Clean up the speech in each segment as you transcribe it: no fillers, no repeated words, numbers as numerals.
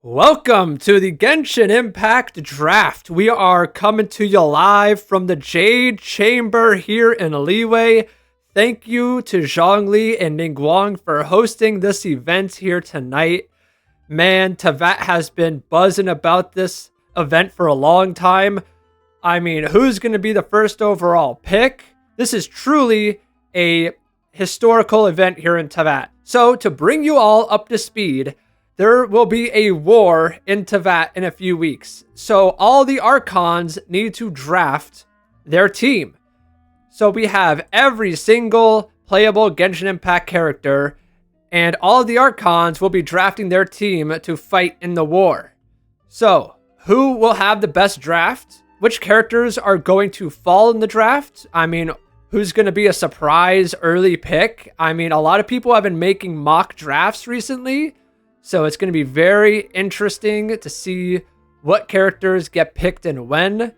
Welcome to the Genshin Impact Draft. We are coming to you live from the Jade Chamber here in Liyue. Thank you to Zhongli and Ningguang for hosting this event here tonight. Man, Tavat has been buzzing about this event for a long time. I mean, who's going to be the first overall pick? This is truly a historical event here in Tavat. So, to bring you all up to speed, there will be a war in Tavat in a few weeks. So all the Archons need to draft their team. So we have every single playable Genshin Impact character, and all of the Archons will be drafting their team to fight in the war. So who will have the best draft? Which characters are going to fall in the draft? I mean, who's going to be a surprise early pick? I mean, a lot of people have been making mock drafts recently. So it's going to be very interesting to see what characters get picked and when.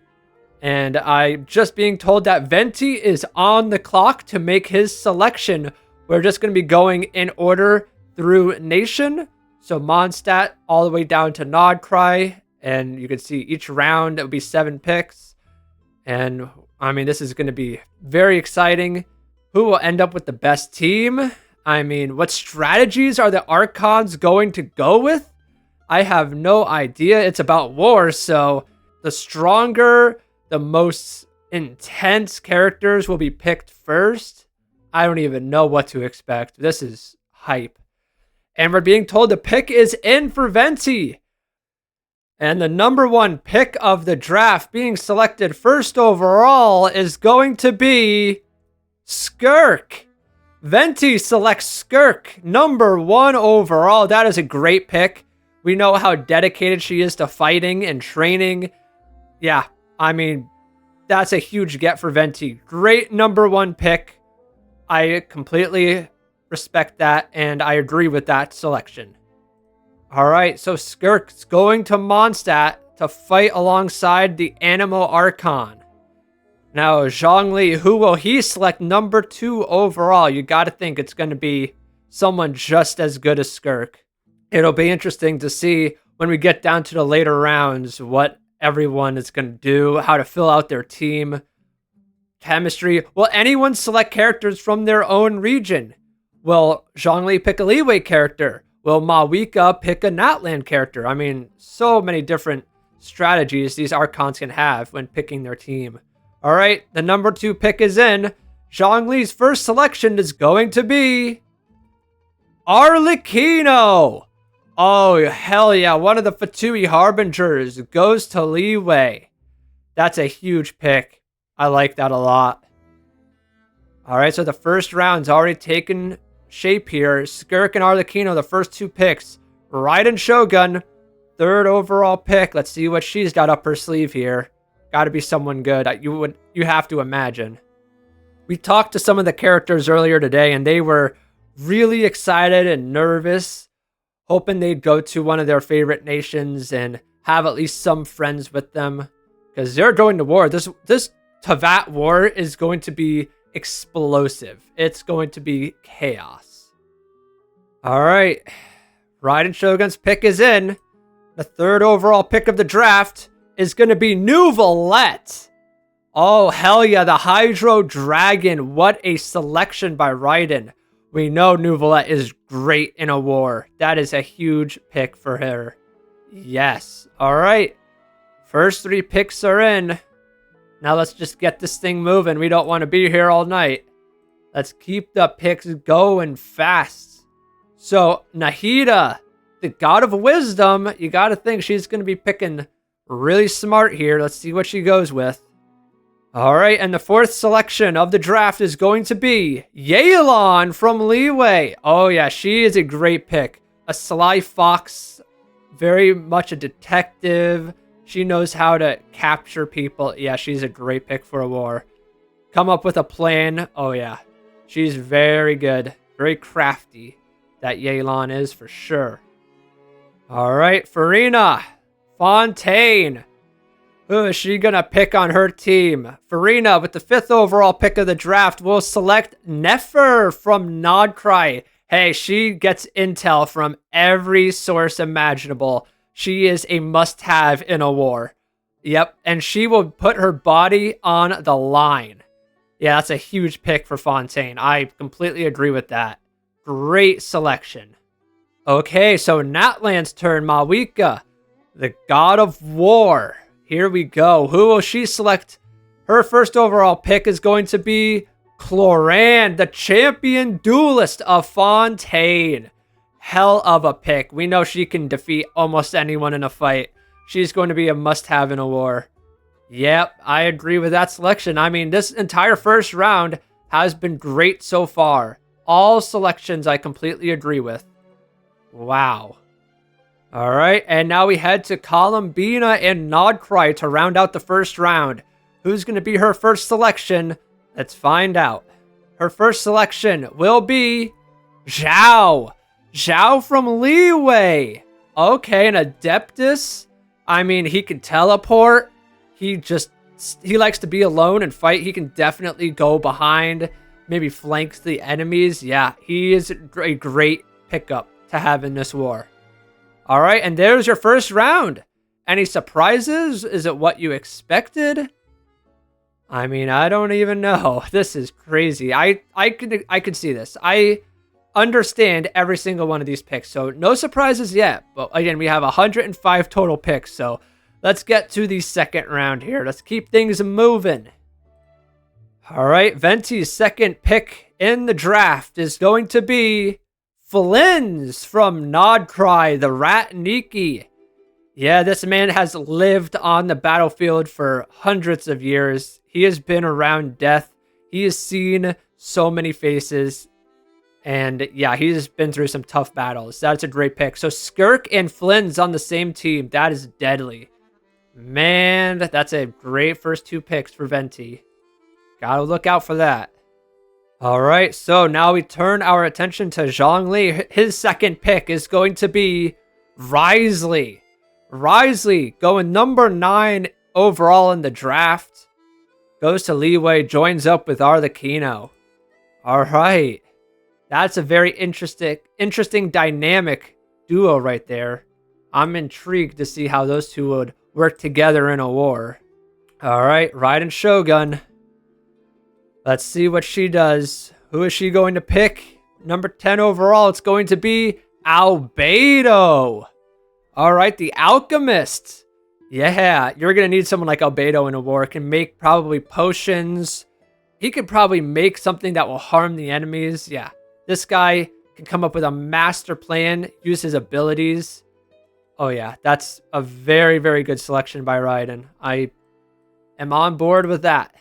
And I'm just being told that Venti is on the clock to make his selection. We're just going to be going in order through Nation. So Mondstadt all the way down to Nodcry. And you can see each round it will be 7 picks. And I mean, this is going to be very exciting. Who will end up with the best team? I mean, what strategies are the Archons going to go with? I have no idea. It's about war, so the stronger, the most intense characters will be picked first. I don't even know what to expect. This is hype. And we're being told the pick is in for Venti. And the number 1 pick of the draft being selected first overall is going to be Skirk. Venti selects Skirk, number 1 overall. That is a great pick. We know how dedicated she is to fighting and training. Yeah, I mean, that's a huge get for Venti. Great number 1 pick. I completely respect that, and I agree with that selection. All right, so Skirk's going to Mondstadt to fight alongside the Animo Archon. Now, Zhongli, who will he select number 2 overall? You got to think it's going to be someone just as good as Skirk. It'll be interesting to see when we get down to the later rounds what everyone is going to do, how to fill out their team. Chemistry. Will anyone select characters from their own region? Will Zhongli pick a Liyue character? Will Mawika pick a Natland character? I mean, so many different strategies these Archons can have when picking their team. All right, the number 2 pick is in. Zhongli's first selection is going to be Arlecchino. Oh, hell yeah. One of the Fatui Harbingers goes to Liyue. That's a huge pick. I like that a lot. All right, so the first round's already taken shape here. Skirk and Arlecchino, the first 2 picks. Raiden Shogun, 3rd overall pick. Let's see what she's got up her sleeve here. Got to be someone good. You have to imagine. We talked to some of the characters earlier today, and they were really excited and nervous, hoping they'd go to one of their favorite nations and have at least some friends with them, because they're going to war. This Tavat war is going to be explosive. It's going to be chaos. All right, Raiden Shogun's pick is in. The 3rd overall pick of the draft is going to be Neuvillette. Oh, hell yeah. The Hydro Dragon. What a selection by Raiden. We know Neuvillette is great in a war. That is a huge pick for her. Yes. All right. First 3 picks are in. Now let's just get this thing moving. We don't want to be here all night. Let's keep the picks going fast. So, Nahida, the God of Wisdom, you got to think she's going to be picking really smart here. Let's see what she goes with. All right, and the 4th selection of the draft is going to be Yelan from Liyue. Oh yeah, she is a great pick. A sly fox, very much a detective. She knows how to capture people. Yeah, she's a great pick for a war. Come up with a plan. Oh yeah, she's very good. Very crafty, that Yelan is for sure. All right, Farina Fontaine. Who is she going to pick on her team? Farina, with the 5th overall pick of the draft, will select Nefer from Nodcry. Hey, she gets intel from every source imaginable. she is a must-have in a war. Yep, and she will put her body on the line. Yeah, that's a huge pick for Fontaine. I completely agree with that. Great selection. Okay, so Natlan's turn, Mawika, the god of war. Here we go. Who will she select? Her first overall pick is going to be Cloran, the champion duelist of Fontaine. Hell of a pick. We know she can defeat almost anyone in a fight. She's going to be a must-have in a war. Yep, I agree with that selection. I mean, this entire first round has been great so far. All selections I completely agree with. Wow. All right, and now we head to Columbina and Nodcry to round out the first round. Who's going to be her first selection? Let's find out. Her first selection will be Zhao. Zhao from Leeway. Okay, an Adeptus. I mean, he can teleport. He likes to be alone and fight. He can definitely go behind, maybe flanks the enemies. Yeah, he is a great pickup to have in this war. All right, and there's your first round. Any surprises? Is it what you expected? I mean, I don't even know. This is crazy. I could see this. I understand every single one of these picks, so no surprises yet. But again, we have 105 total picks, so let's get to the second round here. Let's keep things moving. All right, Venti's second pick in the draft is going to be Flins from Nodcry, the Rat Niki. Yeah, this man has lived on the battlefield for hundreds of years. He has been around death. He has seen so many faces. And yeah, he's been through some tough battles. That's a great pick. So Skirk and Flynn's on the same team. That is deadly. Man, that's a great first two picks for Venti. Gotta look out for that. All right, so now we turn our attention to Zhongli. His second pick is going to be Risley. Risley going number 9 overall in the draft. Goes to Leeway, joins up with Arlecchino. All right. That's a very interesting dynamic duo right there. I'm intrigued to see how those two would work together in a war. All right, Raiden Shogun. Let's see what she does. Who is she going to pick? Number 10 overall, it's going to be Albedo. All right, the Alchemist. Yeah, you're going to need someone like Albedo in a war. Can make probably potions. He could probably make something that will harm the enemies. Yeah, this guy can come up with a master plan, use his abilities. Oh yeah, that's a very, very good selection by Raiden. I am on board with that.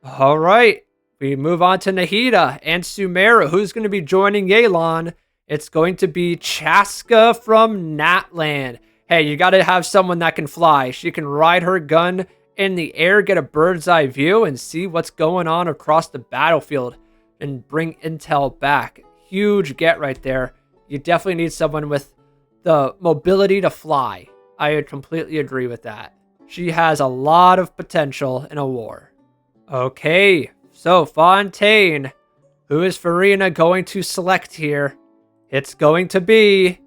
All right, we move on to Nahida and Sumeru. Who's going to be joining Yelan? It's going to be Chaska from Natlan. Hey, you got to have someone that can fly. She can ride her gun in the air, get a bird's eye view, and see what's going on across the battlefield and bring intel back. Huge get right there. You definitely need someone with the mobility to fly. I completely agree with that. She has a lot of potential in a war. Okay, so Fontaine. Who is Farina going to select here? It's going to be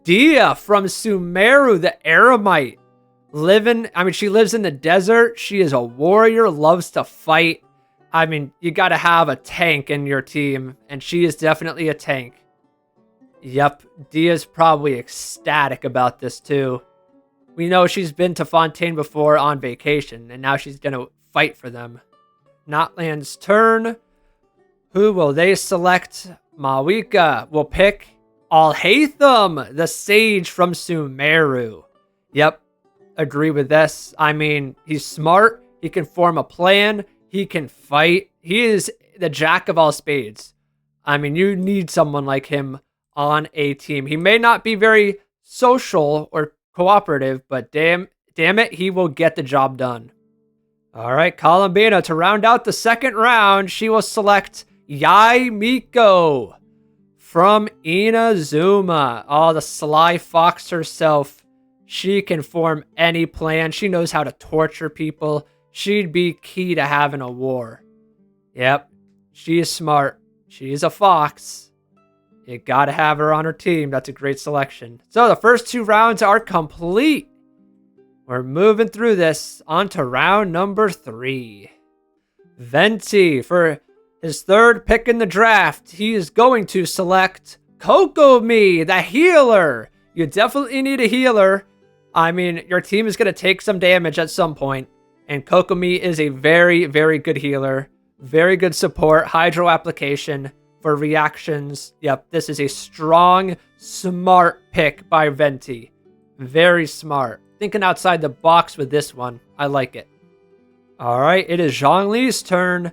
Dia from Sumeru, the Eremite. She lives in the desert. She is a warrior, loves to fight. I mean, you got to have a tank in your team, and she is definitely a tank. Yep, Dia's probably ecstatic about this too. We know she's been to Fontaine before on vacation, and now she's going to fight for them. Notland's turn. Who will they select? Mawika will pick Alhaitham, the sage from Sumeru. Yep, agree with this. I mean, he's smart. He can form a plan. He can fight. He is the jack of all spades. I mean, you need someone like him on a team. He may not be very social or cooperative, but damn it, he will get the job done. All right, Columbina, to round out the second round, she will select Yai Miko from Inazuma. Oh, the sly fox herself. She can form any plan. She knows how to torture people. She'd be key to having a war. Yep, she is smart. She is a fox. You gotta have her on her team. That's a great selection. So the first 2 rounds are complete. We're moving through this on to round number 3. Venti, for his 3rd pick in the draft, he is going to select Kokomi, the healer. You definitely need a healer. I mean, your team is going to take some damage at some point, and Kokomi is a very, very good healer. Very good support, hydro application for reactions. Yep, this is a strong, smart pick by Venti. Very smart. Thinking outside the box with this one. I like it. All right, it is Zhongli's turn.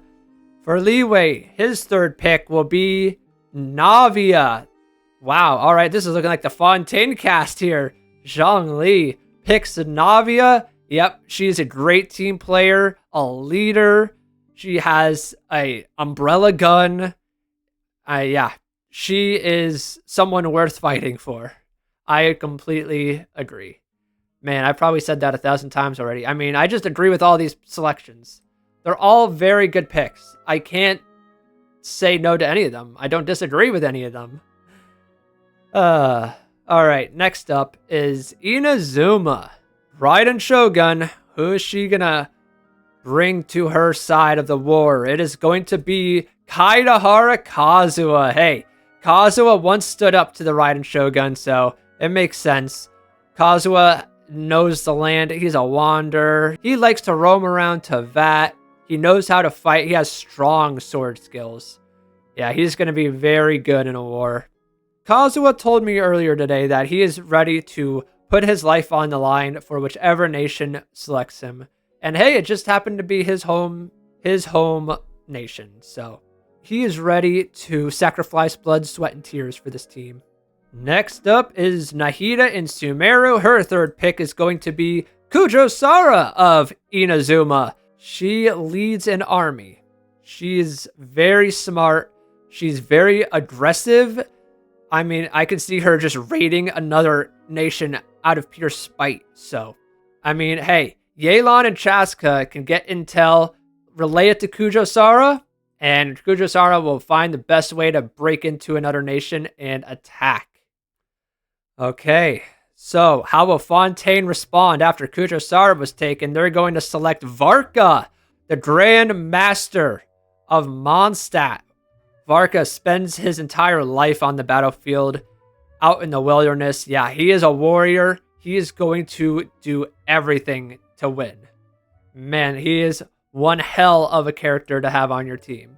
For Liwei, his 3rd pick will be Navia. Wow, all right, this is looking like the Fontaine cast here. Zhongli picks Navia. Yep, she's a great team player, a leader. She has a umbrella gun. Yeah, she is someone worth fighting for. I completely agree. Man, I probably said that 1,000 times already. I mean, I just agree with all these selections. They're all very good picks. I can't say no to any of them. I don't disagree with any of them. All right, next up is Inazuma. Raiden Shogun. Who is she gonna bring to her side of the war? It is going to be Kaidahara Kazuha. Hey, Kazuha once stood up to the Raiden Shogun, so it makes sense. Kazuha knows the land. He's a wanderer. He likes to roam around Teyvat. He knows how to fight. He has strong sword skills. Yeah, he's going to be very good in a war. Kazuha told me earlier today that he is ready to put his life on the line for whichever nation selects him. And hey, it just happened to be his home nation. So he is ready to sacrifice blood, sweat, and tears for this team. Next up is Nahida in Sumeru. Her 3rd pick is going to be Kujosara of Inazuma. She leads an army. She's very smart. She's very aggressive. I mean, I could see her just raiding another nation out of pure spite. So, I mean, hey, Yelan and Chaska can get intel, relay it to Kujosara, and Kujosara will find the best way to break into another nation and attack. Okay, so how will Fontaine respond after Kujosara was taken? They're going to select Varka, the Grand Master of Mondstadt. Varka spends his entire life on the battlefield, out in the wilderness. Yeah, he is a warrior. He is going to do everything to win. Man, he is one hell of a character to have on your team.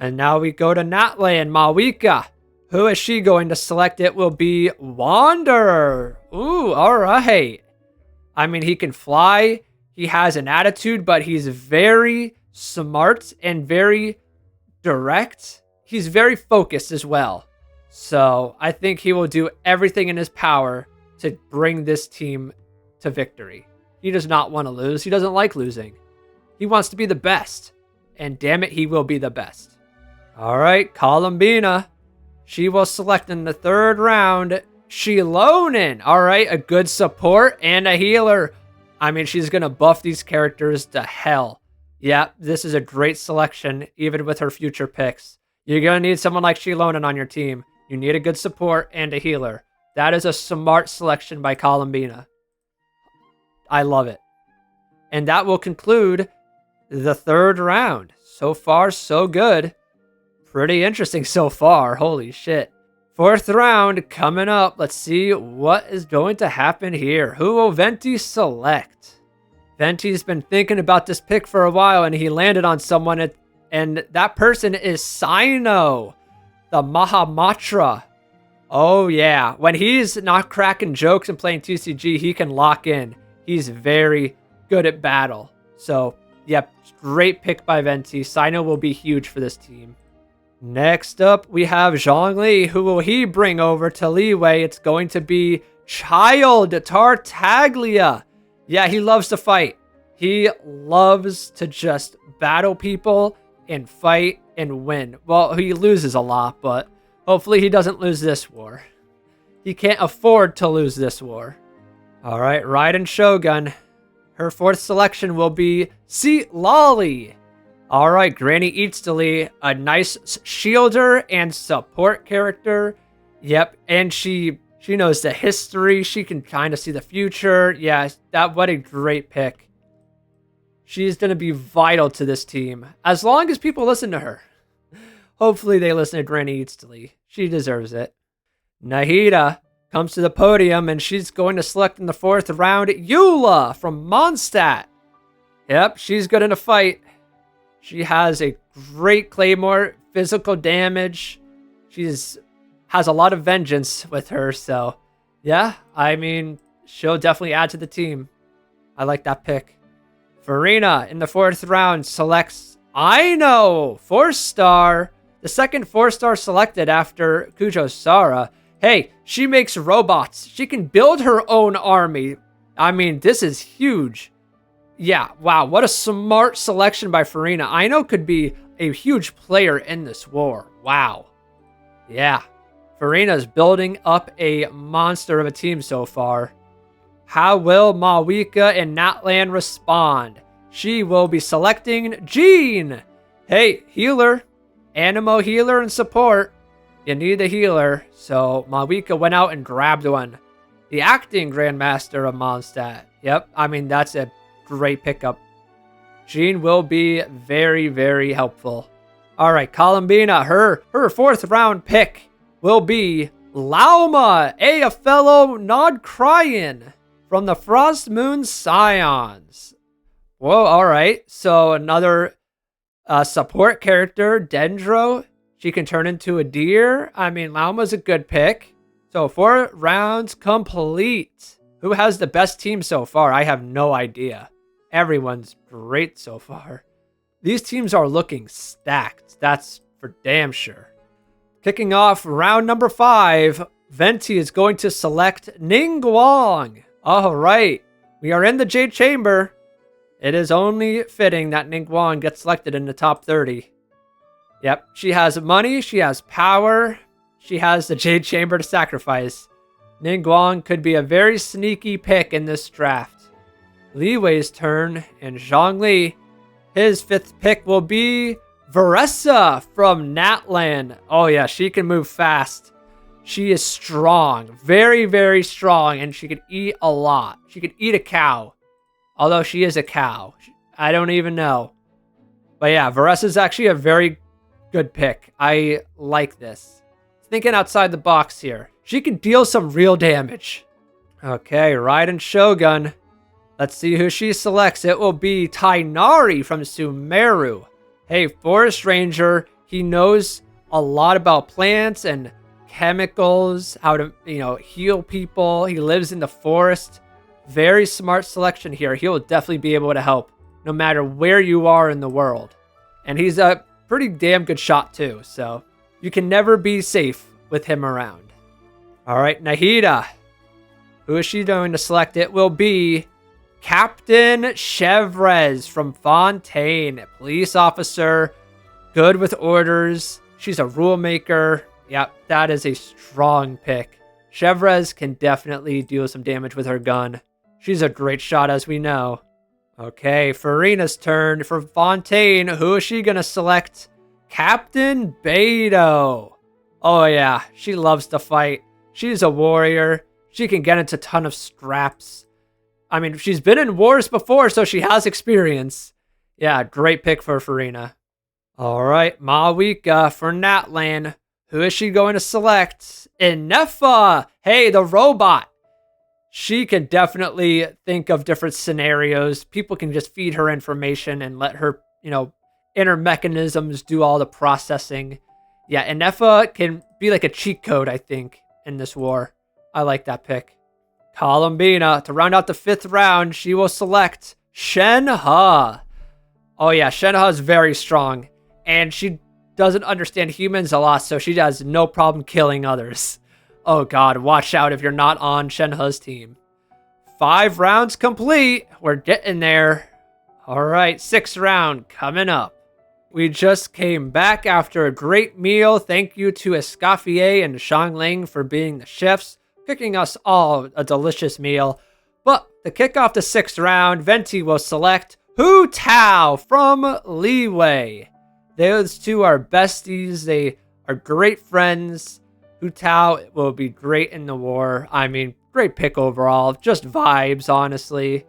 And now we go to Natle and Mawika. Who is she going to select? It will be Wanderer. Ooh, all right. I mean, he can fly. He has an attitude, but he's very smart and very direct. He's very focused as well. So I think he will do everything in his power to bring this team to victory. He does not want to lose. He doesn't like losing. He wants to be the best. And damn it, he will be the best. All right, Columbina. She will select in the 3rd round Shilonen. All right, a good support and a healer. I mean, she's going to buff these characters to hell. Yeah, this is a great selection, even with her future picks. You're going to need someone like Shilonen on your team. You need a good support and a healer. That is a smart selection by Columbina. I love it. And that will conclude the 3rd round. So far, so good. Pretty interesting so far. Holy shit. 4th round coming up. Let's see what is going to happen here. Who will Venti select? Venti's been thinking about this pick for a while, and he landed on someone, and that person is Sino, the Mahamatra. Oh yeah, when he's not cracking jokes and playing TCG, he can lock in. He's very good at battle. So, yep, great pick by Venti. Sino will be huge for this team. Next up, we have Zhongli. Who will he bring over to Liwei? It's going to be Child Tartaglia. Yeah, he loves to fight. He loves to just battle people and fight and win. Well, he loses a lot, but hopefully he doesn't lose this war. He can't afford to lose this war. All right, Raiden Shogun. Her 4th selection will be Seat Lolly. All right, Granny Eatsley, a nice shielder and support character. Yep, and she knows the history. She can kind of see the future. Yeah, what a great pick. She's going to be vital to this team as long as people listen to her. Hopefully they listen to Granny Eatsley. She deserves it. Nahida comes to the podium, and she's going to select in the 4th round Eula from Mondstadt. Yep, she's good in a fight. She has a great claymore, physical damage. Has a lot of vengeance with her, so yeah, I mean, she'll definitely add to the team. I like that pick. Farina in the 4th round selects Aino, 4-star, the second 4-star selected after Kujo-Sara. Hey, she makes robots. She can build her own army. I mean, this is huge. Yeah, wow, what a smart selection by Farina. Aino could be a huge player in this war. Wow. Yeah, Farina's building up a monster of a team so far. How will Mawika and Natlan respond? She will be selecting Jean. Hey, healer. Animo healer and support. You need a healer, so Mawika went out and grabbed one. The acting Grandmaster of Mondstadt. Yep, I mean, that's a great pickup. Jean will be very, very helpful. All right, Columbina, her 4th round pick will be Lauma, a fellow Nod Cryin from the Frost Moon Scions. Whoa, all right. So another support character, Dendro. She can turn into a deer. I mean, Lauma's a good pick. So 4 rounds complete. Who has the best team so far? I have no idea. Everyone's great so far. These teams are looking stacked. That's for damn sure. Kicking off round number 5, Venti is going to select Ningguang. All right, we are in the Jade Chamber. It is only fitting that Ningguang gets selected in the top 30. Yep, she has money, she has power, she has the Jade Chamber to sacrifice. Ningguang could be a very sneaky pick in this draft. Li Wei's turn, and Zhongli, his 5th pick will be Veressa from Natlan. Oh yeah, she can move fast. She is strong, very, very strong, and she can eat a lot. She could eat a cow, although she is a cow. I don't even know. But yeah, Veressa is actually a very good pick. I like this. Thinking outside the box here. She can deal some real damage. Okay, Raiden Shogun. Let's see who she selects. It will be Tainari from Sumeru. Hey, Forest Ranger. He knows a lot about plants and chemicals, how to, heal people. He lives in the forest. Very smart selection here. He will definitely be able to help no matter where you are in the world. And he's a pretty damn good shot too, so you can never be safe with him around. All right, Nahida. Who is she going to select? It will be Captain Chevres from Fontaine, a police officer, good with orders. She's a rule maker. Yep, that is a strong pick. Chevres can definitely deal some damage with her gun. She's a great shot, as we know. Okay, Farina's turn. For Fontaine, who is she going to select? Captain Beidou. Oh yeah, she loves to fight. She's a warrior. She can get into a ton of scraps. I mean, she's been in wars before, so she has experience. Yeah, great pick for Farina. All right, Mawika for Natlan. Who is she going to select? Inefa! Hey, the robot. She can definitely think of different scenarios. People can just feed her information and let her, inner mechanisms do all the processing. Yeah, Inefa can be like a cheat code, I think, in this war. I like that pick. Columbina, to round out the 5th round, she will select Shenhe. Oh yeah, Shenhe is very strong. And she doesn't understand humans a lot, so she has no problem killing others. Oh god, watch out if you're not on Shenhe's team. 5 rounds complete. We're getting there. Alright, 6th round coming up. We just came back after a great meal. Thank you to Escoffier and Shangling for being the chefs, cooking us all a delicious meal. But to kick off the 6th round, Venti will select Hu Tao from Leeway. Those two are besties. They are great friends. Hu Tao will be great in the war. I mean, great pick overall. Just vibes, honestly.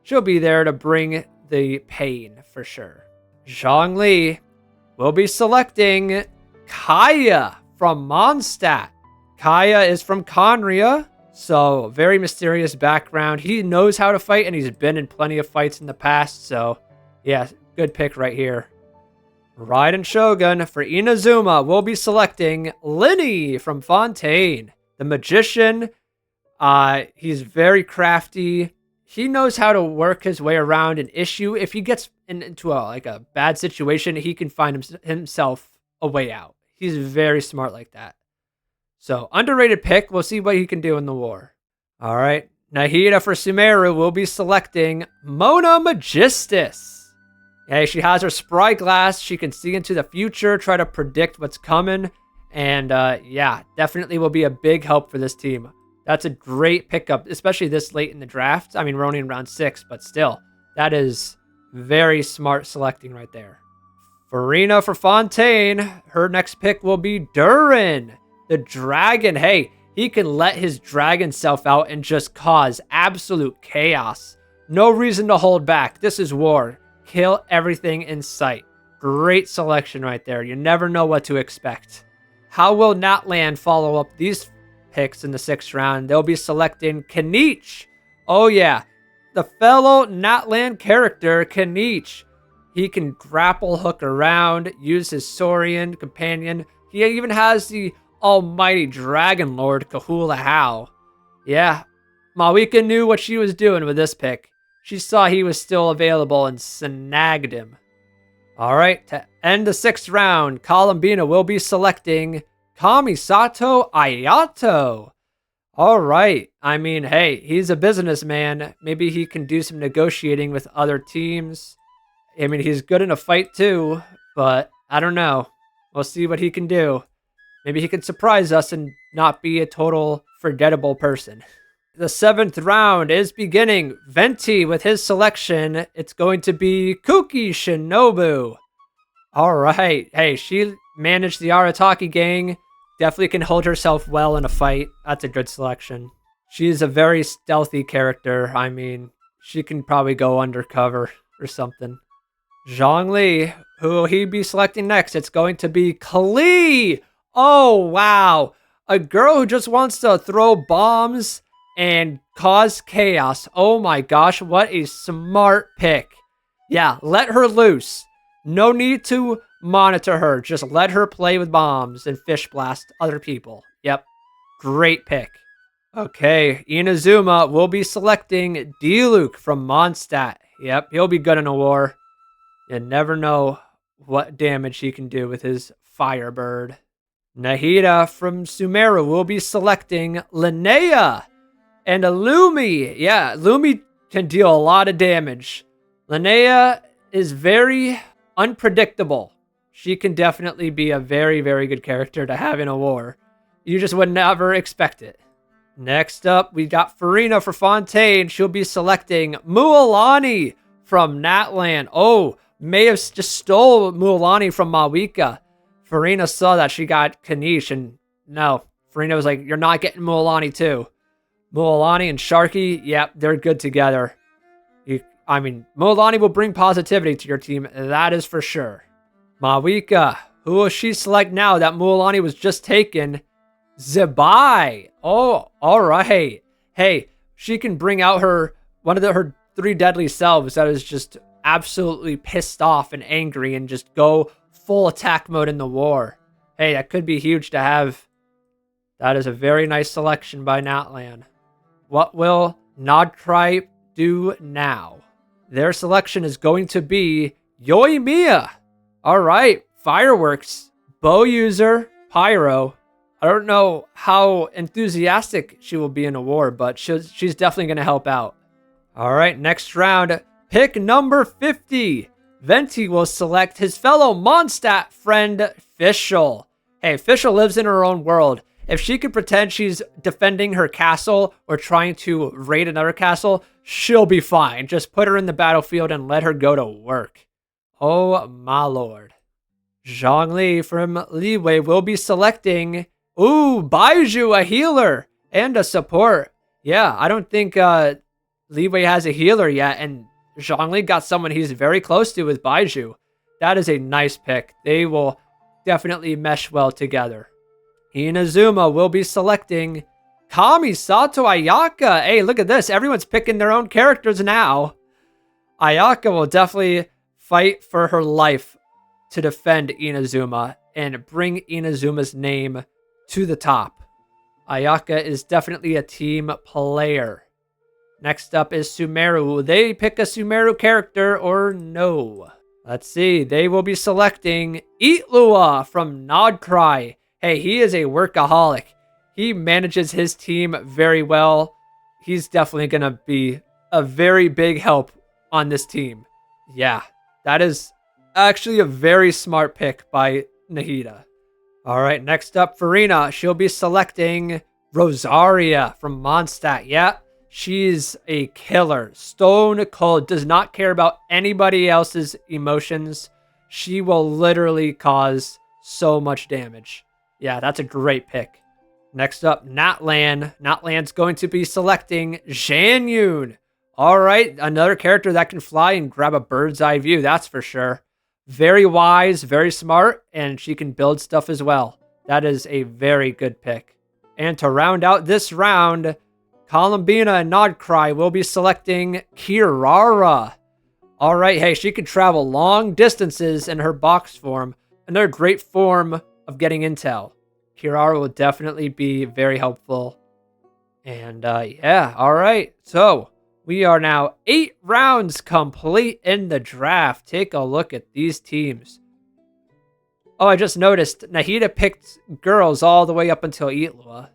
She'll be there to bring the pain for sure. Zhongli will be selecting Kaya from Mondstadt. Kaya is from Conria, so very mysterious background. He knows how to fight, and he's been in plenty of fights in the past, so yeah, good pick right here. Raiden Shogun for Inazuma will be selecting Linny from Fontaine. The magician, he's very crafty. He knows how to work his way around an issue. If he gets into a bad situation, he can find himself a way out. He's very smart like that. So, underrated pick. We'll see what he can do in the war. All right. Nahida for Sumeru will be selecting Mona Magistus. Hey, she has her spry glass. She can see into the future, try to predict what's coming. And yeah, definitely will be a big help for this team. That's a great pickup, especially this late in the draft. I mean, we're only in round 6, but still, that is very smart selecting right there. Farina for Fontaine. Her next pick will be Durin, the dragon. Hey, he can let his dragon self out and just cause absolute chaos. No reason to hold back. This is war. Kill everything in sight. Great selection right there. You never know what to expect. How will Natlan follow up these picks in the 6th round? They'll be selecting Kanich. Oh yeah, the fellow Natlan character, Kanich. He can grapple hook around, use his Saurian companion. He even has the almighty Dragon Lord, Kahula Hao. Yeah, Mawika knew what she was doing with this pick. She saw he was still available and snagged him. All right, to end the 6th round, Columbina will be selecting Kamisato Ayato. All right. I mean, hey, he's a businessman. Maybe he can do some negotiating with other teams. I mean, he's good in a fight too, but I don't know. We'll see what he can do. Maybe he can surprise us and not be a total forgettable person. The 7th round is beginning. Venti with his selection. It's going to be Kuki Shinobu. All right. Hey, she managed the Arataki gang. Definitely can hold herself well in a fight. That's a good selection. She's a very stealthy character. I mean, she can probably go undercover or something. Zhongli, who will he be selecting next? It's going to be Kali. Oh, wow. A girl who just wants to throw bombs and cause chaos. Oh my gosh, what a smart pick. Yeah, let her loose. No need to monitor her. Just let her play with bombs and fish blast other people. Yep, great pick. Okay, Inazuma will be selecting Diluc from Mondstadt. Yep, he'll be good in a war. You never know what damage he can do with his Firebird. Nahida from Sumeru will be selecting Linnea and Lumi. Yeah, Lumi can deal a lot of damage. Linnea is very unpredictable. She can definitely be a very, very good character to have in a war. You just would never expect it. Next up, we got Farina for Fontaine. She'll be selecting Mualani from Natlan. Oh, may have just stole Mualani from Mawika. Farina saw that she got Kanish, and no. Farina was like, you're not getting Mualani too. Mualani and Sharky, yep, they're good together. I mean, Mualani will bring positivity to your team, that is for sure. Mawika, who will she select now that Mualani was just taken? Zebai. Oh, all right. Hey, she can bring out her 3 deadly selves that is just absolutely pissed off and angry and just go full attack mode in the war. Hey, that could be huge to have. That is a very nice selection by Natlan. What will Nodtripe do now? Their selection is going to be Yoimiya. All right, fireworks, bow user, pyro. I don't know how enthusiastic she will be in a war, but she's definitely going to help out. All right, next round, pick number 50. Venti will select his fellow Mondstadt friend, Fischl. Hey, Fischl lives in her own world. If she can pretend she's defending her castle or trying to raid another castle, she'll be fine. Just put her in the battlefield and let her go to work. Oh my lord. Zhongli from Liwei will be selecting, Baiju, a healer and a support. Yeah, I don't think Liwei has a healer yet, and Zhongli got someone he's very close to with Baiju. That is a nice pick. They will definitely mesh well together. Inazuma will be selecting Kamisato Ayaka. Hey, look at this. Everyone's picking their own characters now. Ayaka will definitely fight for her life to defend Inazuma and bring Inazuma's name to the top. Ayaka is definitely a team player. Next up is Sumeru. Will they pick a Sumeru character or no? Let's see. They will be selecting Itlua from Nodcry. Hey, he is a workaholic. He manages his team very well. He's definitely going to be a very big help on this team. Yeah, that is actually a very smart pick by Nahida. All right, next up, Farina. She'll be selecting Rosaria from Mondstadt. Yeah, she's a killer. Stone Cold, does not care about anybody else's emotions. She will literally cause so much damage. Yeah, that's a great pick. Next up, Natlan. Natlan's going to be selecting Zhanyun. All right, another character that can fly and grab a bird's eye view, that's for sure. Very wise, very smart, and she can build stuff as well. That is a very good pick. And to round out this round, Columbina and Nodcry will be selecting Kirara. All right, hey, she can travel long distances in her box form. Another great form of getting intel. Kirara will definitely be very helpful. And yeah, all right. So we are now 8 rounds complete in the draft. Take a look at these teams. Oh, I just noticed Nahida picked girls all the way up until Itlua.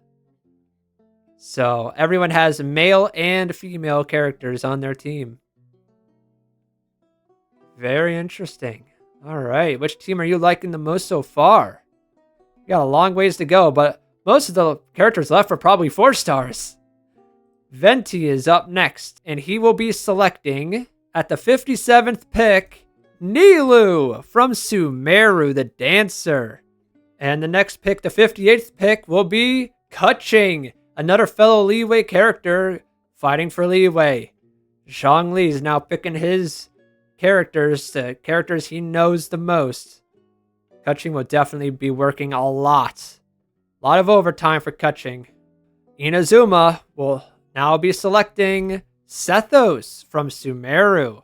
So everyone has male and female characters on their team. Very interesting. All right, which team are you liking the most so far? We got a long ways to go, but most of the characters left are probably 4 stars. Venti is up next, and he will be selecting, at the 57th pick, Nilu from Sumeru, the dancer. And the next pick, the 58th pick, will be Keqing, another fellow Liwei character fighting for Liwei. Zhongli is now picking his characters, the characters he knows the most. Keqing will definitely be working a lot. A lot of overtime for Keqing. Inazuma will now be selecting Sethos from Sumeru.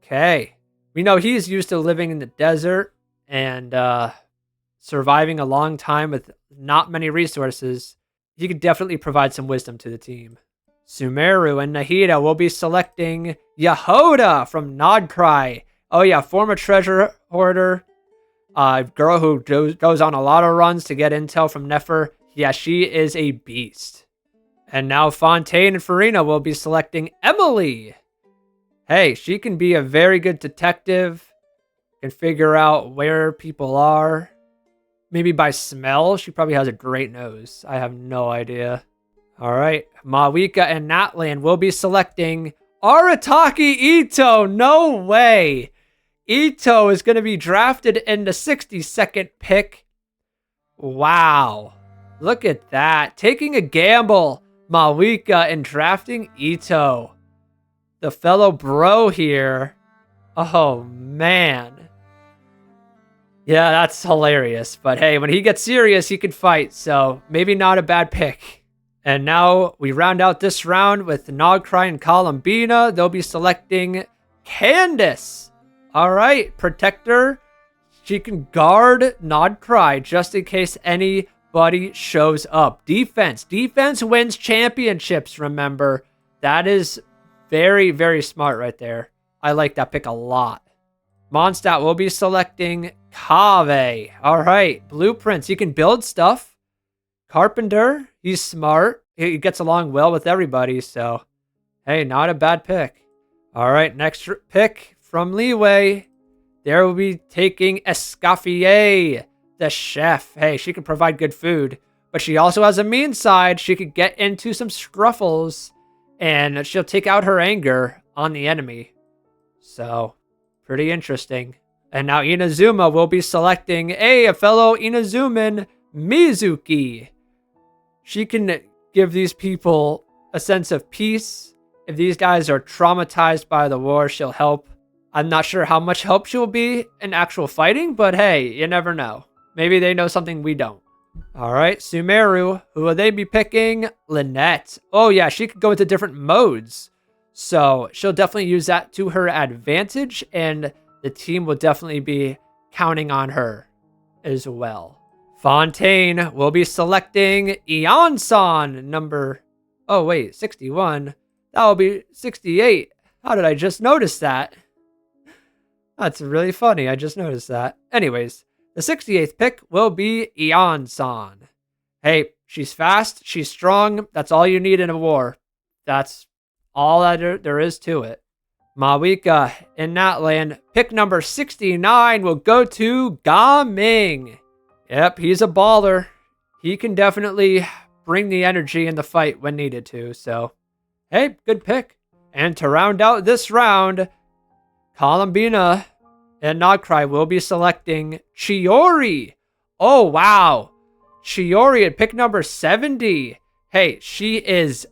Okay. We know he's used to living in the desert and surviving a long time with not many resources. He could definitely provide some wisdom to the team. Sumeru and Nahida will be selecting Yahoda from Nodcry. Oh yeah, former treasure hoarder. Girl who goes on a lot of runs to get intel from Nefer. Yeah, she is a beast. And now Fontaine and Farina will be selecting Emily. Hey, she can be a very good detective. Can figure out where people are. Maybe by smell. She probably has a great nose. I have no idea. All right. Mawika and Natlan will be selecting Arataki Ito. No way. Ito is going to be drafted in the 62nd pick. Wow. Look at that. Taking a gamble, Mawika, and drafting Ito. The fellow bro here. Oh, man. Yeah, that's hilarious. But hey, when he gets serious, he can fight. So maybe not a bad pick. And now we round out this round with Nodcry and Columbina. They'll be selecting Candace. All right, Protector. She can guard Nodcry just in case anybody shows up. Defense. Defense wins championships, remember. That is very, very smart right there. I like that pick a lot. Mondstadt will be selecting Kaveh. All right, blueprints. He can build stuff. Carpenter. He's smart. He gets along well with everybody, so hey, not a bad pick. All right, next pick from Liwei. There will be taking Escoffier, the chef. Hey, she can provide good food. but she also has a mean side. She could get into some scruffles, and she'll take out her anger on the enemy. So, pretty interesting. And now Inazuma will be selecting a fellow Inazuman, Mizuki. She can give these people a sense of peace. If these guys are traumatized by the war, she'll help. I'm not sure how much help she'll be in actual fighting, but hey, you never know. Maybe they know something we don't. All right, Sumeru, who will they be picking? Lynette. Oh yeah, she could go into different modes. So she'll definitely use that to her advantage, and the team will definitely be counting on her as well. Fontaine will be selecting Eon-san, number... Oh wait, 61. That will be 68. How did I just notice that? That's really funny. I just noticed that. Anyways, the 68th pick will be Eon-san. Hey, she's fast. She's strong. That's all you need in a war. That's all that there is to it. Mawika in that land. Pick number 69 will go to Ga Ming. Yep, he's a baller. He can definitely bring the energy in the fight when needed to. So, hey, good pick. And to round out this round, Columbina and Nogcry will be selecting Chiori. Oh, wow. Chiori at pick number 70. Hey, she is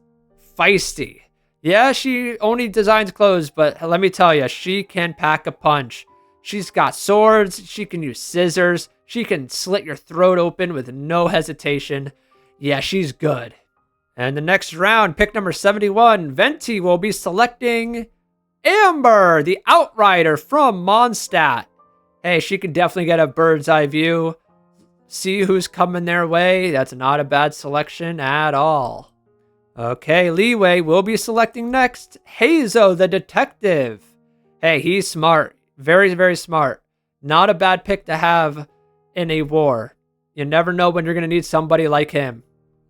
feisty. Yeah, she only designs clothes, but let me tell you, she can pack a punch. She's got swords. She can use scissors. She can slit your throat open with no hesitation. Yeah, she's good. And the next round, pick number 71, Venti will be selecting Amber, the Outrider from Mondstadt. Hey, she can definitely get a bird's eye view. See who's coming their way. That's not a bad selection at all. Okay, Leeway will be selecting next Heizo, the Detective. Hey, he's smart. Very, very smart. Not a bad pick to have in a war. You never know when you're going to need somebody like him.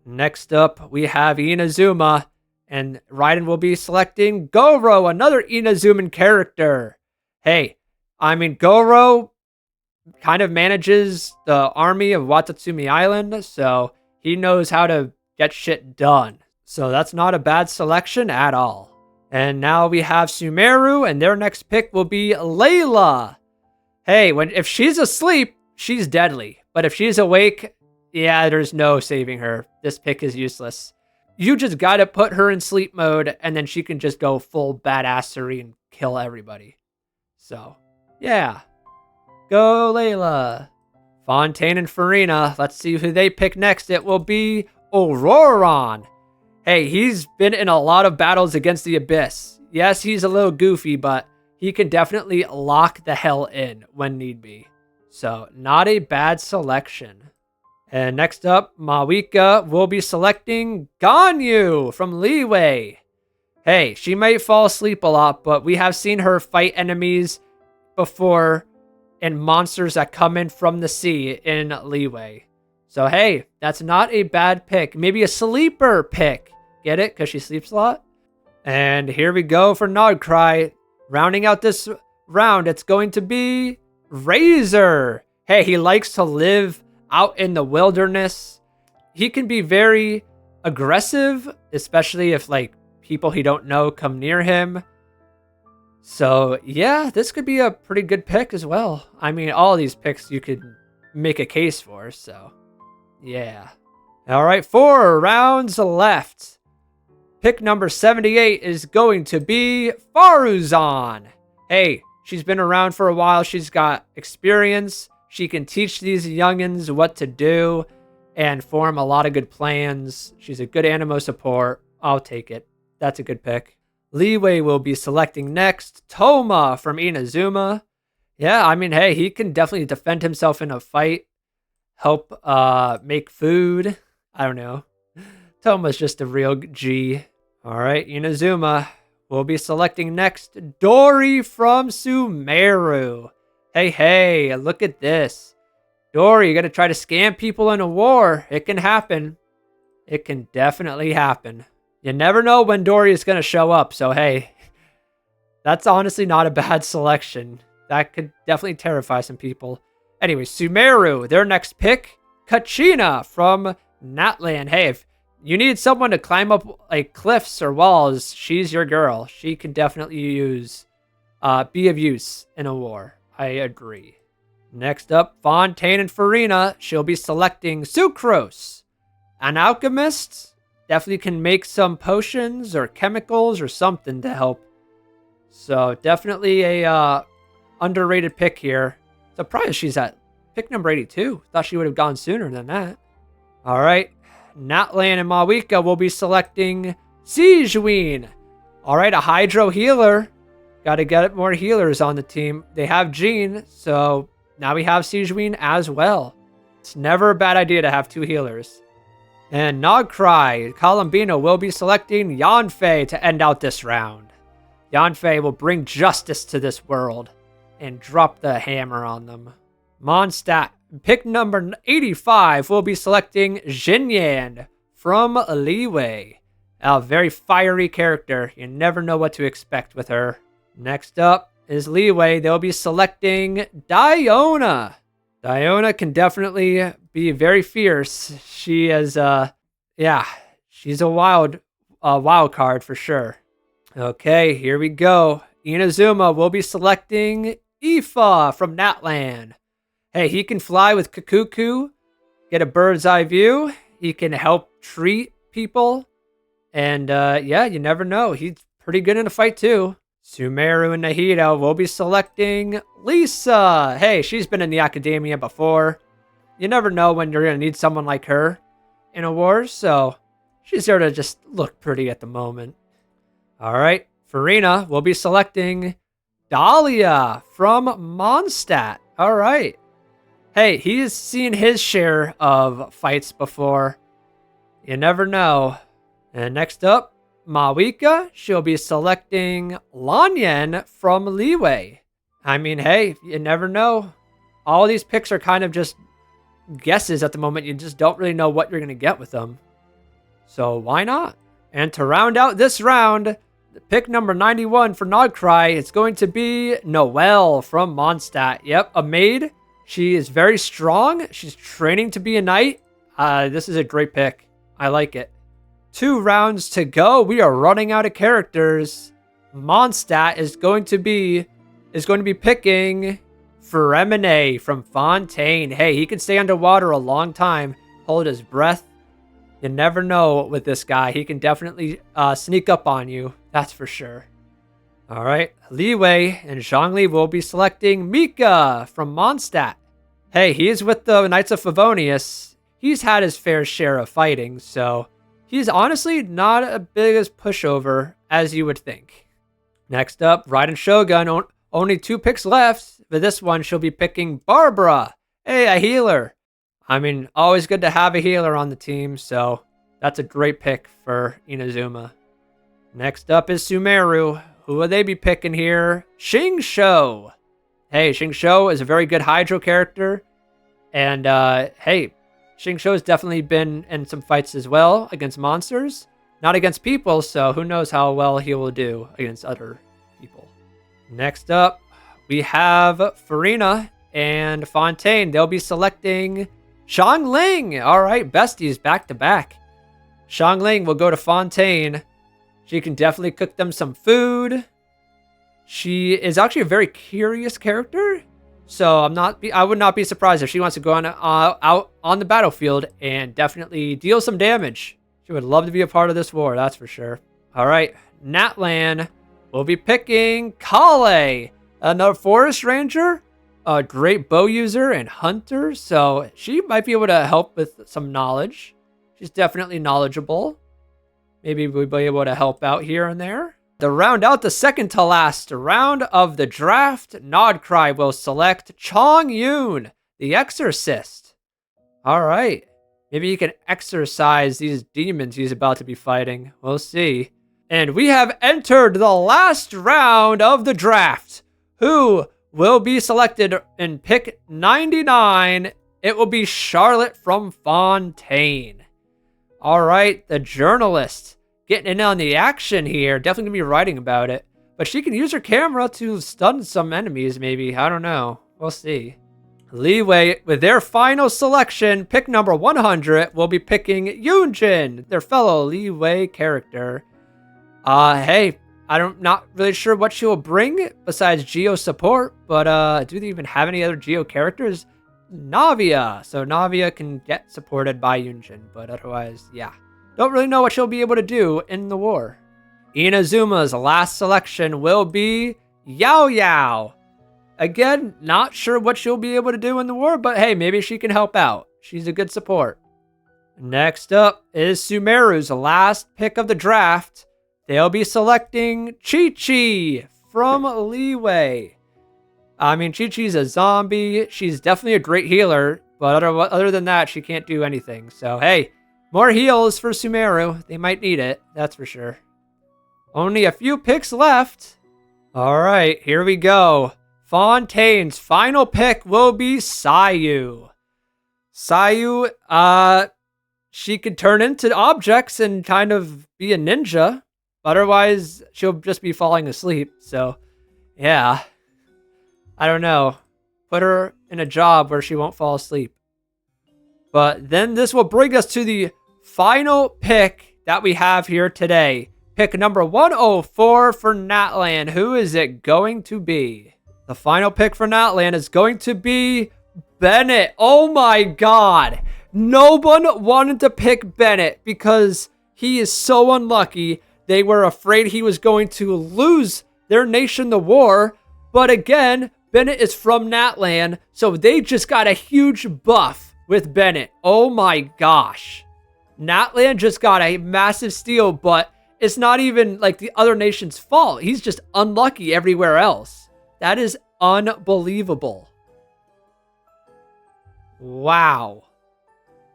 Next up, we have Inazuma, and Raiden will be selecting Goro, another Inazuman character. Hey, I mean, Goro kind of manages the army of Watatsumi Island, so he knows how to get shit done. So that's not a bad selection at all. And now we have Sumeru, and their next pick will be Layla. Hey, if she's asleep, she's deadly. But if she's awake, yeah, there's no saving her. This pick is useless. You just gotta put her in sleep mode, and then she can just go full badassery and kill everybody. So, yeah. Go Layla. Fontaine and Farina. Let's see who they pick next. It will be Auroron. Hey, he's been in a lot of battles against the Abyss. Yes, he's a little goofy, but he can definitely lock the hell in when need be. So, not a bad selection. And next up, Mawika will be selecting Ganyu from Leeway. Hey, she might fall asleep a lot, but we have seen her fight enemies before and monsters that come in from the sea in Leeway. So, hey, that's not a bad pick. Maybe a sleeper pick. Get it? Because she sleeps a lot. And here we go for Nogcry. Rounding out this round, it's going to be Razor. Hey, he likes to live out in the wilderness. He can be very aggressive, especially if like people he don't know come near him. So yeah, this could be a pretty good pick as well. I mean, all these picks you could make a case for, so yeah. All right, 4 rounds left. Pick number 78 is going to be Faruzan. Hey, she's been around for a while. She's got experience. She can teach these youngins what to do and form a lot of good plans. She's a good animo support. I'll take it. That's a good pick. Leeway will be selecting next Toma from Inazuma. Yeah, I mean, hey, he can definitely defend himself in a fight. Help make food. I don't know. Toma's just a real G. All right, Inazuma will be selecting next Dori from Sumeru. Hey, look at this. Dori, you gotta try to scam people in a war. It can happen. It can definitely happen. You never know when Dori is gonna show up, so hey, that's honestly not a bad selection. That could definitely terrify some people. Anyway, Sumeru, their next pick, Kachina from Natlan, hey, if you need someone to climb up like cliffs or walls, she's your girl. She can definitely be of use in a war. I agree. Next up, Fontaine and Farina. She'll be selecting Sucrose. An alchemist definitely can make some potions or chemicals or something to help. So definitely a underrated pick here. Surprised she's at pick number 82. Thought she would have gone sooner than that. All right. Natlan and Mawika will be selecting Siegeween. All right, a Hydro healer. Got to get more healers on the team. They have Jean, so now we have Siegeween as well. It's never a bad idea to have 2 healers. And Nogcry, Columbino will be selecting Yanfei to end out this round. Yanfei will bring justice to this world and drop the hammer on them. Mondstadt, pick number 85, will be selecting Xinyan from Liwei. A very fiery character. You never know what to expect with her. Next up is Liwei. They'll be selecting Diona. Diona can definitely be very fierce. She is, she's a wild card for sure. Okay, here we go. Inazuma will be selecting Ifa from Natlan. Hey, he can fly with Kakuku, get a bird's eye view. He can help treat people. And you never know. He's pretty good in a fight too. Sumeru and Nahida will be selecting Lisa. Hey, she's been in the academia before. You never know when you're going to need someone like her in a war, so she's there to just look pretty at the moment. All right, Farina will be selecting Dahlia from Mondstadt. All right. Hey, he's seen his share of fights before. You never know. And next up, Mawika, she'll be selecting Lanyan from Liwei. I mean, hey, you never know. All these picks are kind of just guesses at the moment. You just don't really know what you're going to get with them. So why not? And to round out this round, pick number 91 for Nogcry, it's going to be Noelle from Mondstadt. Yep, a maid. She is very strong. She's training to be a knight. This is a great pick. I like it. 2 rounds to go. We are running out of characters. Mondstadt is going to be picking Fremine from Fontaine. Hey, he can stay underwater a long time, hold his breath. You never know with this guy. He can definitely sneak up on you. That's for sure. All right, Liwei and Zhongli will be selecting Mika from Mondstadt. Hey, he's with the Knights of Favonius. He's had his fair share of fighting, so he's honestly not as big as pushover as you would think. Next up, Raiden Shogun. Only 2 picks left. For this one, she'll be picking Barbara. Hey, a healer. I mean, always good to have a healer on the team, so that's a great pick for Inazuma. Next up is Sumeru. Who will they be picking here? Xingqiu. Hey, Xingqiu is a very good Hydro character. And, hey, Xingqiu has definitely been in some fights as well against monsters. Not against people, so who knows how well he will do against other people. Next up, we have Farina and Fontaine. They'll be selecting Xiangling. All right, besties back to back. Xiangling will go to Fontaine. She can definitely cook them some food. She is actually a very curious character, so I would not be surprised if she wants to go out on the battlefield and definitely deal some damage. She would love to be a part of this war, that's for sure. All right, Natlan will be picking Kale, another forest ranger, a great bow user and hunter, so she might be able to help with some knowledge. She's definitely knowledgeable. Maybe we'll be able to help out here and there. To round out the second to last round of the draft, Nodcry will select Chong Yun, the Exorcist. All right. Maybe he can exorcise these demons he's about to be fighting. We'll see. And we have entered the last round of the draft. Who will be selected in pick 99? It will be Charlotte from Fontaine. All right, the journalist getting in on the action here. Definitely gonna be writing about it. But she can use her camera to stun some enemies, maybe. I don't know. We'll see. Leeway, with their final selection, pick number 100, will be picking Yunjin, their fellow Leeway character. Hey, I'm not really sure what she will bring besides Geo support, but do they even have any other Geo characters? Navia. So Navia can get supported by Yunjin, but otherwise, yeah. Don't really know what she'll be able to do in the war. Inazuma's last selection will be Yao Yao. Again, not sure what she'll be able to do in the war, but hey, maybe she can help out. She's a good support. Next up is Sumeru's last pick of the draft. They'll be selecting Chi-Chi from Leeway. I mean, Chi-Chi's a zombie. She's definitely a great healer, but other than that, she can't do anything. So, hey, more heals for Sumeru. They might need it, that's for sure. Only a few picks left. All right, here we go. Fontaine's final pick will be Sayu. Sayu, she could turn into objects and kind of be a ninja. Otherwise, she'll just be falling asleep. So, yeah. I don't know. Put her in a job where she won't fall asleep. But then this will bring us to the final pick that we have here today. Pick number 104 for Natlan. Who is it going to be? The final pick for Natlan is going to be Bennett. Oh my god. No one wanted to pick Bennett because he is so unlucky. They were afraid he was going to lose their nation the war. But again, Bennett is from Natlan, so they just got a huge buff with Bennett. Oh my gosh. Natlan just got a massive steal, but it's not even like the other nation's fault. He's just unlucky everywhere else. That is unbelievable. Wow.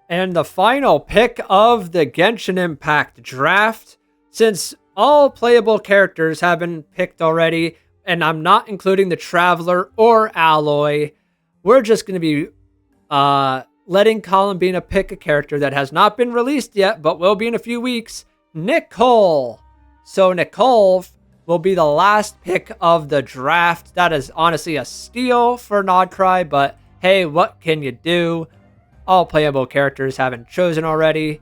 And the final pick of the Genshin Impact draft, since all playable characters have been picked already, and I'm not including the Traveler or Alloy, we're just going to be letting Columbina pick a character that has not been released yet, but will be in a few weeks, Nicole. So Nicole will be the last pick of the draft. That is honestly a steal for Nodcry, but hey, what can you do? All playable characters haven't chosen already.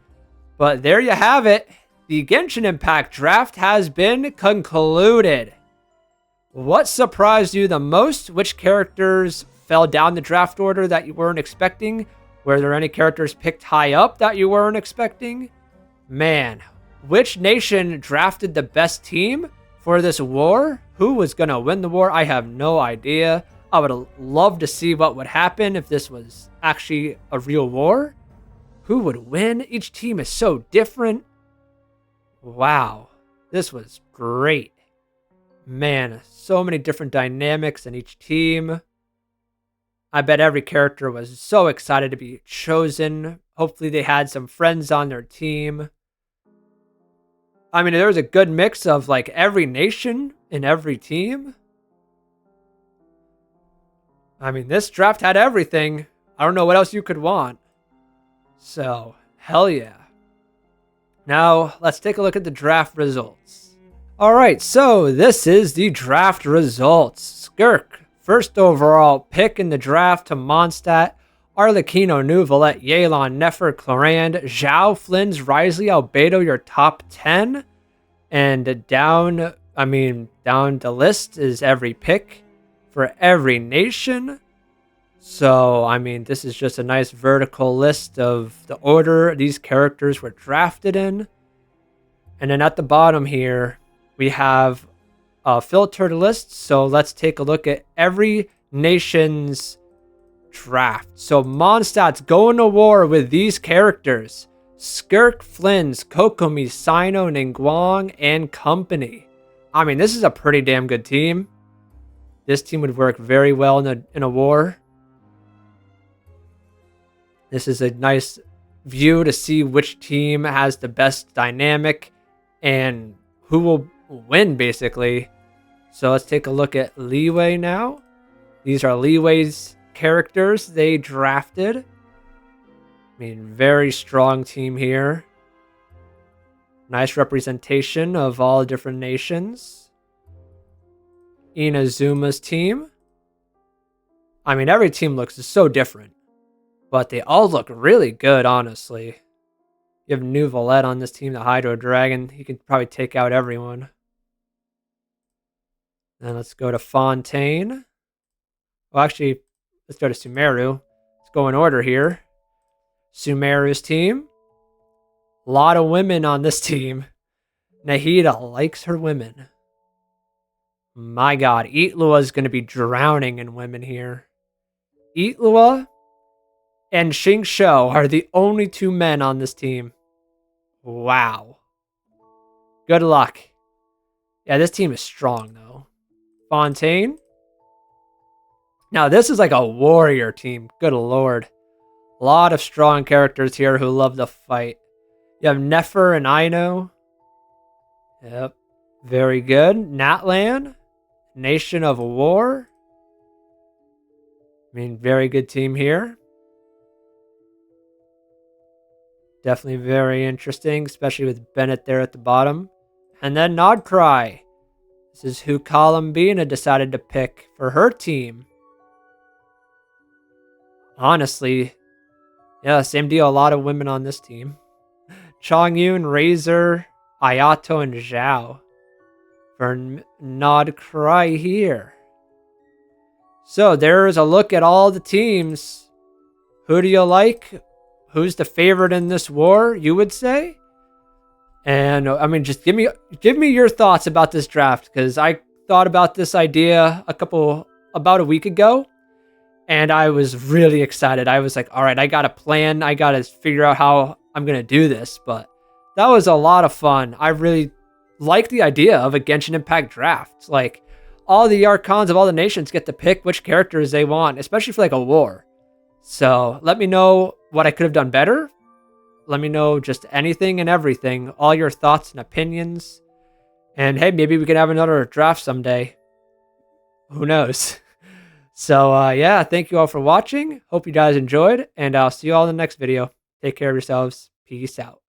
But there you have it. The Genshin Impact draft has been concluded. What surprised you the most? Which characters fell down the draft order that you weren't expecting? Were there any characters picked high up that you weren't expecting? Man, which nation drafted the best team for this war? Who was going to win the war? I have no idea. I would love to see what would happen if this was actually a real war. Who would win? Each team is so different. Wow, this was great. Man, so many different dynamics in each team. I bet every character was so excited to be chosen. Hopefully they had some friends on their team. I mean, there was a good mix of like every nation in every team. I mean, this draft had everything. I don't know what else you could want. So, hell yeah. Now, let's take a look at the draft results. Alright, so this is the draft results. Skirk, first overall pick in the draft to Mondstadt. Arlecchino, Nuvalet, Yelan, Nefer, Clorand, Zhao, Flynn's, Risley, Albedo, your top 10. And down the list is every pick for every nation. So, I mean, this is just a nice vertical list of the order these characters were drafted in. And then at the bottom here, we have a filtered list. So let's take a look at every nation's draft. So Mondstadt's going to war with these characters: Skirk, Flynn's, Kokomi, Sino, Ningguang, and company. I mean, this is a pretty damn good team. This team would work very well in a war. This is a nice view to see which team has the best dynamic and who will win, basically. So let's take a look at Leeway now. These are Leeway's characters they drafted. I mean, very strong team here. Nice representation of all different nations. Inazuma's team. I mean, every team looks so different, but they all look really good, honestly. You have New Valette on this team, the Hydro Dragon. He can probably take out everyone. Then let's go to Fontaine. Well, actually, let's go to Sumeru. Let's go in order here. Sumeru's team. A lot of women on this team. Nahida likes her women. My god, Eatlua is going to be drowning in women here. Eatlua and Xing Shou are the only two men on this team. Wow. Good luck. Yeah, this team is strong, though. Fontaine. Now, this is like a warrior team. Good lord. A lot of strong characters here who love to fight. You have Nefer and Aino. Yep. Very good. Natlan. Nation of War. I mean, very good team here. Definitely very interesting, especially with Bennett there at the bottom. And then Nodcry. This is who Columbina decided to pick for her team. Honestly, yeah, same deal. A lot of women on this team. Chongyun, Razor, Ayato, and Zhao for Nodcry here. So there's a look at all the teams. Who do you like? Who's the favorite in this war, you would say? And I mean, just give me your thoughts about this draft, because I thought about this idea about a week ago, and I was really excited. I was like, all right, I got a plan. I got to figure out how I'm going to do this, but that was a lot of fun. I really like the idea of a Genshin Impact draft. Like, all the Archons of all the nations get to pick which characters they want, especially for like a war. So let me know what I could have done better. Let me know just anything and everything, all your thoughts and opinions. And hey, maybe we can have another draft someday. Who knows? So yeah, thank you all for watching. Hope you guys enjoyed, and I'll see you all in the next video. Take care of yourselves. Peace out.